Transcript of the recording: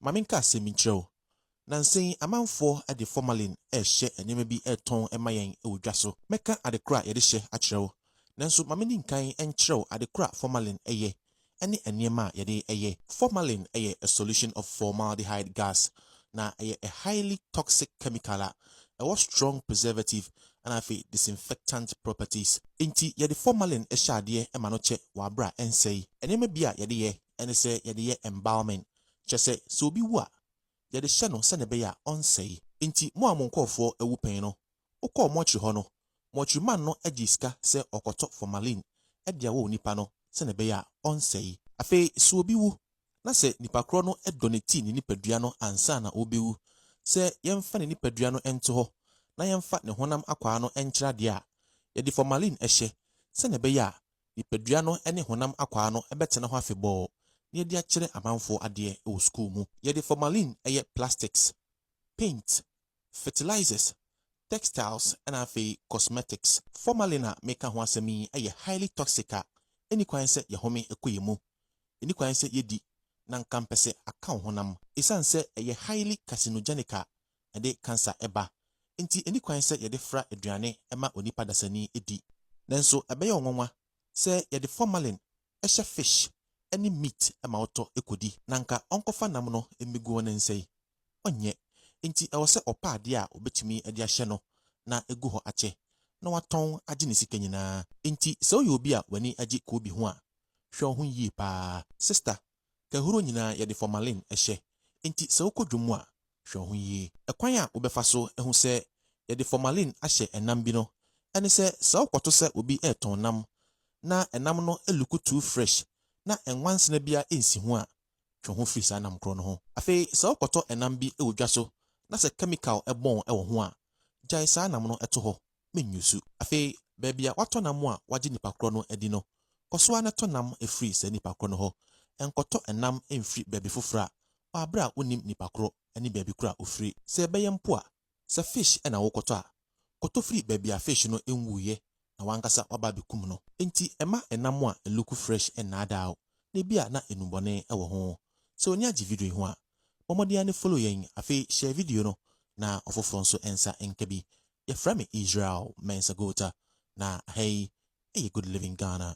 Maminka seminchero. Nansen amanfo de formalin hye enema bi ton emayen ewudwaso. Meka adekora yede hye achero. Nanso mameni nkan enkyerɛw adekora formalin eye. Ene enema yede eye. Formalin eye a solution of formaldehyde gas. Na eye a highly toxic chemical a was strong preservative and afi disinfectant properties. Inti yede formalin ade ema no che wa bra ensei. Enema bi a yede ye ene se yede ye embalming. Chese so obi wu a yede hye no se ne be ya onsei. Inti mo amonkofo ewu pen no. Ukọ mochri ho no. Mochri man no agiska se okoto formalin. Edia wo nipa no se ne be ya onsei. Afe so obi wu na se nipa kro no donate ni nipadua no ansa na obewu. Se yemfa ni nipadua no ento ho na yemfa ne honam akwa no enkyra de a yede formalin ehye se ne be ya nipadua no ene honam akwa no ebetena ho afebɔ. Ni yede akyere amanfo ade e school mu. Yede formalin eye plastics, paint, fertilizers, textiles and afi cosmetics. Formalin a meka ho asemi eye highly toxic a eni kwan se ye home ekoye mu. Eni kwan se yedi na nka mpese aka honam. Isan se eye highly carcinogenic a ede cancer eba. Enti eni kwan se yede fra aduane ema onipa dasani edi. Nanso ebeye onwonwa se yede formalin ehye fish any meat ema oto ekodi nanka onkofa nam no emegu won nsei onye enti ewo se opa ade a obetumi ade ahye no na egu ho ache na waton age ne sika nyina enti se oye obi a wani age ko bi ho a hwe ho yi pa sister kahuro nyina ye de formalin ehye enti se okodwum a hwe ho yi ekwan a obefa so ehu se ye de formalin ahye enam bi no ene se okoto se obi eton nam na enam no eluku too fresh na enwansena bia ensi ho a twe ho free sa nam kro no ho afi se okoto enam bi ewodwa so na se chemical ebon ewo ho a jai sa nam no eto ho menyusu afi bebia wato nam a waje nipa kro no edi no koso a neto nam e free sa nipa kro no ho enkoto enam enfree bebi fofra wa bra onim nipa kro eni bebi kro a ofree se beye mpo a se fish ena wokoto a koto free bebia fish no enwuye na wankasa waba bekum no enti ema enam a eluku fresh enada na bia na enubone ewo ho so onya gi video ho a momodia ne follow yen afi share video no na ofofro nso ensa enkabi ye from Israel Mensah Golta na hey good living Ghana.